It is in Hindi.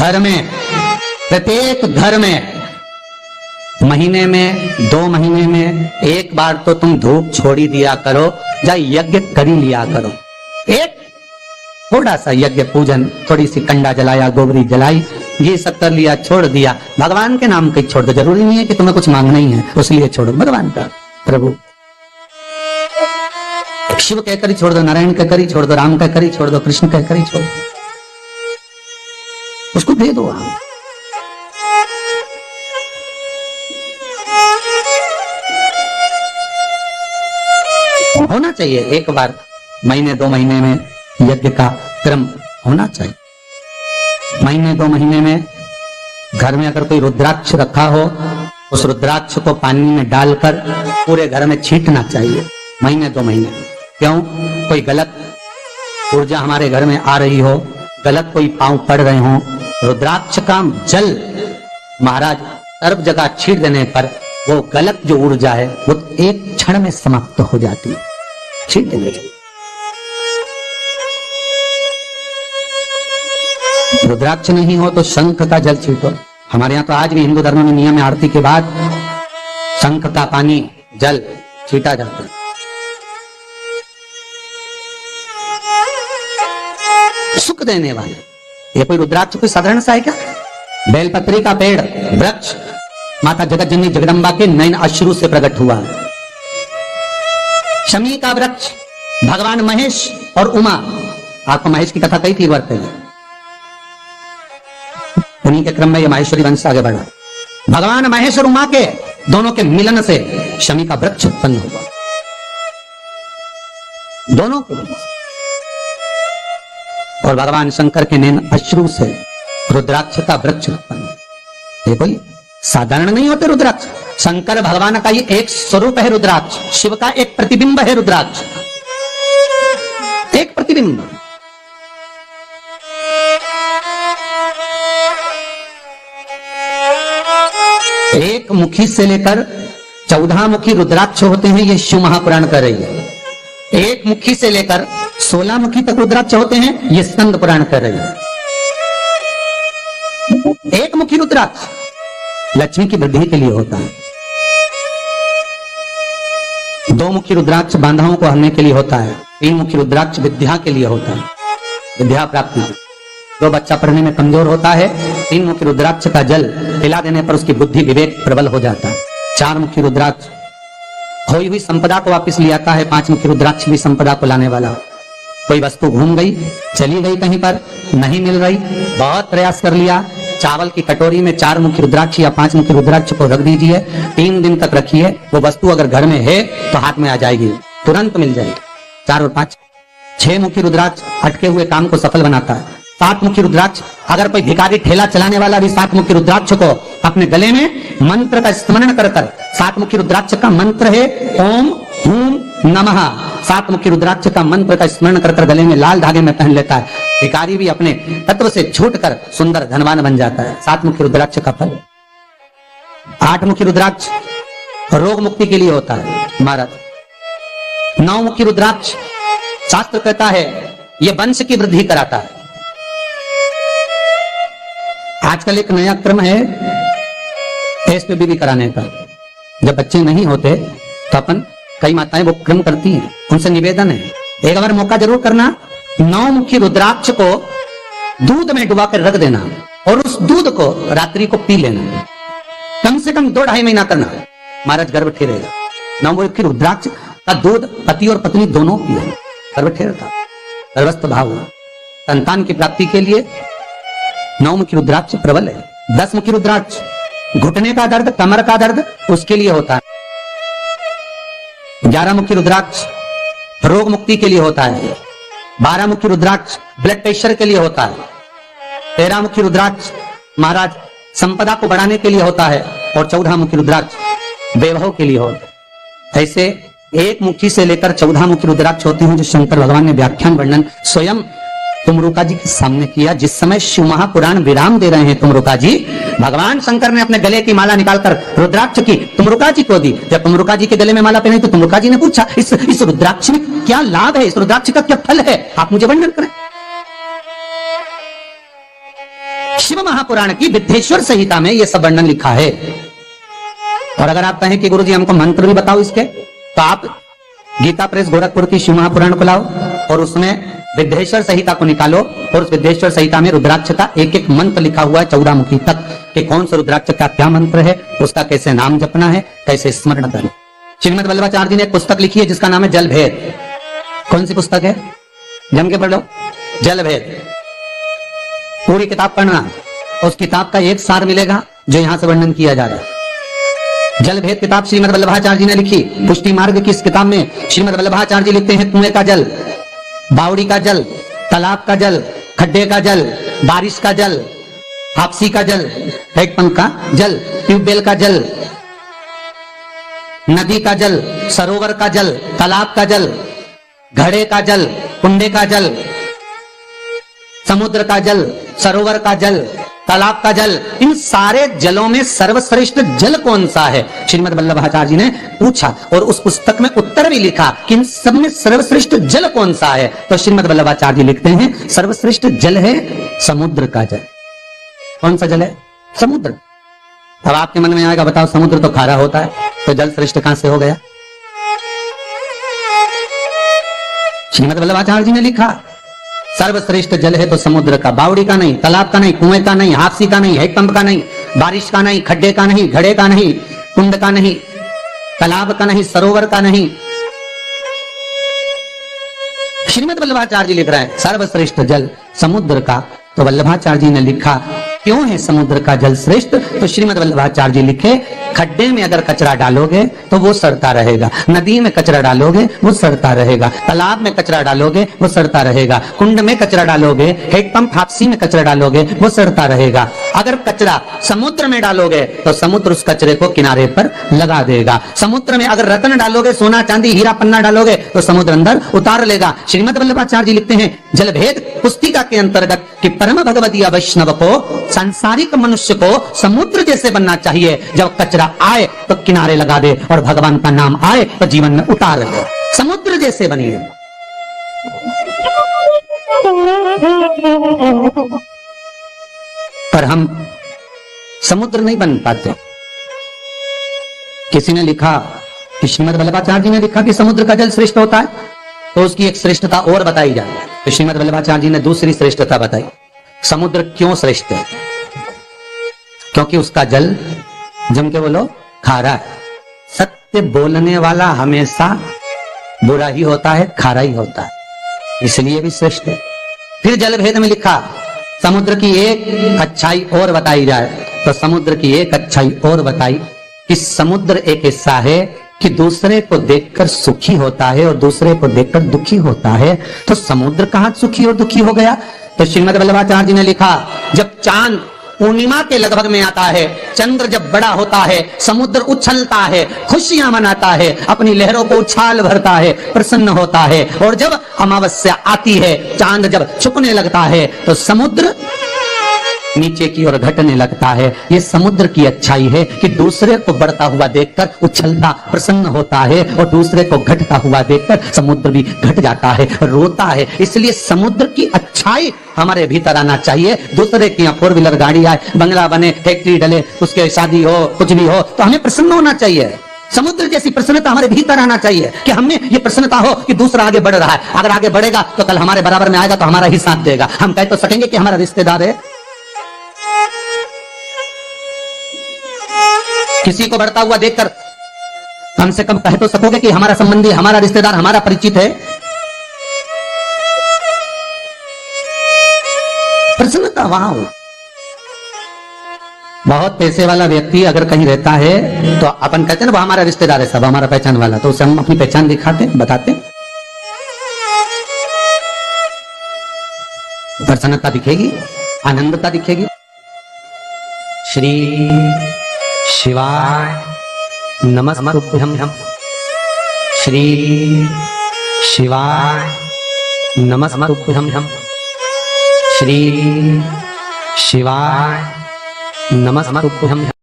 घर में, प्रत्येक घर में महीने में 2 महीने में एक बार तो तुम धूप छोड़ी दिया करो, या यज्ञ करी लिया करो। एक थोड़ा सा यज्ञ पूजन, थोड़ी सी कंडा जलाया, गोबरी जलाई, ये सब कर लिया, छोड़ दिया। भगवान के नाम कहीं छोड़ दो, जरूरी नहीं है कि तुम्हें कुछ मांगना ही है, उसलिए छोड़ो भगवान का। प्रभु शिव कहकर ही छोड़ दो, नारायण कहकर ही छोड़ दो, राम कहकर ही छोड़ दो, कृष्ण कहकर ही छोड़ दो, उसको दे दो आप। होना चाहिए एक बार महीने 2 महीने में यज्ञ का क्रम होना चाहिए। महीने 2 महीने में घर में अगर कोई रुद्राक्ष रखा हो, उस रुद्राक्ष को पानी में डालकर पूरे घर में छींटना चाहिए महीने 2 महीने। क्यों? कोई गलत ऊर्जा हमारे घर में आ रही हो, गलत कोई पांव पड़ रहे हो, रुद्राक्ष का जल महाराज सर्व जगह छींट देने पर वो गलत जो ऊर्जा है वो एक क्षण में समाप्त हो जाती है। छींट देने रुद्राक्ष नहीं हो तो शंख का जल छींटो। हमारे यहाँ तो आज भी हिंदू धर्म में नियम है, आरती के बाद शंख का पानी जल छींटा जाता है। सुख देने वाले, ये कोई रुद्राक्ष कोई साधारण सा है क्या? बेलपत्री का पेड़, वृक्ष माता जगत जननी जगदम्बा के नयन अश्रु से प्रकट हुआ। शमी का वृक्ष भगवान महेश और उमा, आपको महेश की कथा कही थी वर्त में, उन्हीं के क्रम में ये माहेश्वरी वंश आगे बढ़ा। भगवान महेश और उमा के दोनों के मिलन से शमी का वृक्ष उत्पन्न हुआ, दोनों के। और भगवान शंकर के नैन अश्रु से रुद्राक्ष का वृक्ष उत्पन्न। ये कोई साधारण नहीं होते रुद्राक्ष। शंकर भगवान का ये एक स्वरूप है रुद्राक्ष, शिव का एक प्रतिबिंब है रुद्राक्ष, एक प्रतिबिंब। एक मुखी से लेकर 14 मुखी रुद्राक्ष होते हैं, ये शिव महापुराण कर रही है। एक मुखी से लेकर 16 मुखी तक रुद्राक्ष होते हैं, ये स्कंद पुराण कर रही है। एक मुखी रुद्राक्ष लक्ष्मी की वृद्धि के लिए होता है, 2 मुखी रुद्राक्ष बांधाओं को हरने के लिए होता है, 3 मुखी रुद्राक्ष विद्या के लिए होता है, विद्या प्राप्ति। 2 बच्चा पढ़ने में कमजोर होता है, 3 मुखी रुद्राक्ष का जल पिला देने पर उसकी बुद्धि विवेक प्रबल हो जाता है। 4 मुखी रुद्राक्ष खोई हुई संपदा को वापस ले आता है, 5 मुखी रुद्राक्ष भी संपदा को लाने वाला। कोई वस्तु घूम गई, चली गई कहीं पर, नहीं मिल रही, बहुत प्रयास कर लिया, चावल की कटोरी में 4 मुखी रुद्राक्ष या 5 मुखी रुद्राक्ष को रख दीजिए, 3 दिन तक रखिए, वो वस्तु अगर घर में है तो हाथ में आ जाएगी, तुरंत मिल जाएगी। 4 और 5 6 मुखी रुद्राक्ष अटके हुए काम को सफल बनाता है। 7 मुखी रुद्राक्ष, अगर कोई भिखारी ठेला चलाने वाला भी 7 मुखी रुद्राक्ष को अपने गले में मंत्र का स्मरण कर 7 मुखी रुद्राक्ष का मंत्र है ओम हूम नमः, 7 मुखी रुद्राक्ष का मंत्र का स्मरण कर गले में लाल धागे में पहन लेता है, भिखारी भी अपने तत्व से छूटकर सुंदर धनवान बन जाता है। 7 मुखी रुद्राक्ष का फल। 8 मुखी रुद्राक्ष रोग मुक्ति के लिए होता है महाराज। 9 मुखी रुद्राक्ष शास्त्र कहता है यह वंश की वृद्धि कराता है। आजकल एक नया क्रम है एसपीबी कराने का। जब बच्चे नहीं होते तो अपन कई माताएं वो क्रम करती हैं, उनसे निवेदन है एक बार मौका जरूर करना, 9 मुखी रुद्राक्ष को दूध में डुबा कर रख देना और उस दूध को रात्रि को पी लेना, कम से कम 2-2.5 महीना करना, महाराज गर्भ ठहरेगा। 9 मुखी रुद्राक्ष का दूध पति और पत्नी दोनों पिए, गर्भ ठहरता, गर्भस्थ भाव हुआ। संतान की प्राप्ति के लिए 9 मुखी रुद्राक्ष प्रबल है। 10 मुखी रुद्राक्ष घुटने का दर्द, कमर का दर्द उसके लिए होता है। 11 मुखी रुद्राक्ष रोग मुक्ति के लिए होता है। 12 मुखी रुद्राक्ष ब्लड प्रेशर के लिए होता है। 13 मुखी रुद्राक्ष महाराज संपदा को बढ़ाने के लिए होता है और 14 मुखी रुद्राक्ष वैभव के लिए होता है। ऐसे 1 मुखी से लेकर 14 मुखी रुद्राक्ष होते हैं जो शंकर भगवान ने व्याख्यान वर्णन स्वयं तुमरुका जी के सामने किया। जिस समय शिव महापुराण विराम दे रहे हैं तुमरुका जी, भगवान शंकर ने अपने गले की माला निकालकर रुद्राक्ष की तुमरुका जी को दी। जब तुमरुका जी के गले में माला पहनी तो तुमरुका जी ने पूछा इस रुद्राक्ष में क्या लाभ है, इस रुद्राक्ष का क्या फल है, आप मुझे वर्णन करें। शिव महापुराण की विद्येश्वर संहिता में यह सब वर्णन लिखा है। और अगर आप कहें कि गुरुजी हमको मंत्र भी बताओ इसके, तो आप गीता प्रेस गोरखपुर की शिव महापुराण को लाओ और उसमें विद्येश्वर संहिता को निकालो और उस विद्येश्वर संहिता में रुद्राक्ष का एक एक मंत्र लिखा हुआ है 14 मुखी तक, कि कौन सा रुद्राक्ष का क्या मंत्र है, उसका कैसे नाम जपना है, कैसे स्मरण करना। श्रीमद वल्लभाचार्य जी ने एक पुस्तक लिखी है जिसका नाम है जल भेद। कौन सी पुस्तक है? जम के पढ़ लो, जल भेद। पूरी किताब पढ़ना, उस किताब का एक सार मिलेगा जो यहां से वर्णन किया जा रहा है। जल भेद किताब श्रीमद वल्लभाचार्य जी ने लिखी। पुष्टि मार्ग की इस किताब में श्रीमद वल्लभाचार्य जी लिखते हैं कुएं का जल, बावड़ी का जल, तालाब का जल, खड्डे का जल, बारिश का जल, हापसी का जल, हैंडपंप का जल, ट्यूबवेल का जल, नदी का जल, सरोवर का जल, तालाब का जल, घड़े का जल, कुंडे का जल, समुद्र का जल, सरोवर का जल, तालाब का जल, इन सारे जलों में सर्वश्रेष्ठ जल कौन सा है? श्रीमद वल्लभाचार्य जी ने पूछा और उस पुस्तक में उत्तर भी लिखा कि इन सब में सर्वश्रेष्ठ जल कौन सा है? तो श्रीमद वल्लभाचार्य जी लिखते हैं सर्वश्रेष्ठ जल है समुद्र का जल। कौन सा जल है? समुद्र। अब आपके मन में आएगा बताओ समुद्र तो खारा होता है, तो जल श्रेष्ठ कहां से हो गया? श्रीमद वल्लभाचार्य जी ने लिखा सर्वश्रेष्ठ जल है तो समुद्र का, बावड़ी का नहीं, तालाब का नहीं, कुएं का नहीं, हापसी का नहीं, हैंडपंप का नहीं, बारिश का नहीं, खड्डे का नहीं, घड़े का नहीं, कुंड का नहीं, तालाब का नहीं, सरोवर का नहीं। श्रीमद वल्लभाचार्य जी लिख रहे हैं सर्वश्रेष्ठ जल समुद्र का। तो वल्लभाचार्य जी ने लिखा क्यों है समुद्र का जल श्रेष्ठ? तो श्रीमद वल्लभाचार्य जी लिखे खड्डे में अगर कचरा डालोगे तो वो सड़ता रहेगा, नदी में कचरा डालोगे वो सड़ता रहेगा, तालाब में कचरा डालोगे वो सड़ता रहेगा, कुंड में कचरा डालोगे, हैंडपंप हापसी में कचरा डालोगे वो सड़ता रहेगा। अगर कचरा समुद्र में डालोगे तो समुद्र उस कचरे को किनारे पर लगा देगा। समुद्र में अगर रत्न डालोगे, सोना चांदी हीरा पन्ना डालोगे तो समुद्र अंदर उतार लेगा। श्रीमद वल्लभाचार्य जी लिखते हैं जल भेद पुस्तिका के अंतर्गत कि परम भगवतीय वैष्णव को, सांसारिक मनुष्य को समुद्र जैसे बनना चाहिए। जब कचरा आए तो किनारे लगा दे और भगवान का नाम आए तो जीवन में उतार ले, समुद्र जैसे बनिए। पर हम समुद्र नहीं बन पाते। किसी ने लिखा कि श्रीमद वल्लभाचार्य जी ने लिखा कि समुद्र का जल श्रेष्ठ होता है, तो उसकी एक श्रेष्ठता और बताई जाए। तो श्रीमद वल्लभाचार्य जी ने दूसरी श्रेष्ठता बताई। समुद्र क्यों श्रेष्ठ है? क्योंकि उसका जल, जम के बोलो, खारा है। सत्य बोलने वाला हमेशा बुरा ही होता है, खारा ही होता है, इसलिए भी श्रेष्ठ है। फिर जल भेद में लिखा समुद्र की एक अच्छाई और बताई जाए। तो समुद्र की एक अच्छाई और बताई कि समुद्र एक ऐसा है कि दूसरे को देखकर सुखी होता है और दूसरे को देखकर दुखी होता है। तो समुद्र कहां सुखी और दुखी हो गया? तो श्रीमद वल्लभाचार्य जी ने लिखा जब चांद पूर्णिमा के लगभग में आता है, चंद्र जब बड़ा होता है, समुद्र उछलता है, खुशियां मनाता है, अपनी लहरों को उछाल भरता है, प्रसन्न होता है। और जब अमावस्या आती है, चांद जब छुपने लगता है, तो समुद्र नीचे की ओर घटने लगता है। ये समुद्र की अच्छाई है कि दूसरे को बढ़ता हुआ देखकर उछलता प्रसन्न होता है और दूसरे को घटता हुआ देखकर समुद्र भी घट जाता है, रोता है। इसलिए समुद्र की अच्छाई हमारे भीतर आना चाहिए। दूसरे की यहाँ 4 व्हीलर गाड़ी आए, बंगला बने, फैक्ट्री डले, उसके शादी हो, कुछ भी हो, तो हमें प्रसन्न होना चाहिए। समुद्र जैसी प्रसन्नता हमारे भीतर आना चाहिए कि हमें ये प्रसन्नता हो कि दूसरा आगे बढ़ रहा है। अगर आगे बढ़ेगा तो कल हमारे बराबर में आएगा तो हमारा ही साथ देगा। हम कह तो सकेंगे कि हमारा रिश्तेदार है। किसी को बढ़ता हुआ देखकर कम से कम कह तो सकोगे कि हमारा संबंधी, हमारा रिश्तेदार, हमारा परिचित है। प्रसन्नता वहां हो। बहुत पैसे वाला व्यक्ति अगर कहीं रहता है तो अपन कहते हैं ना वो हमारा रिश्तेदार है, सब हमारा पहचान वाला, तो उसे हम अपनी पहचान दिखाते, बताते, प्रसन्नता दिखेगी, आनंदता दिखेगी। श्री शिवाय नमस्तुभ्यं। श्री शिवाय नमस्तुभ्यं। श्री शिवाय नमस्तुभ्यं।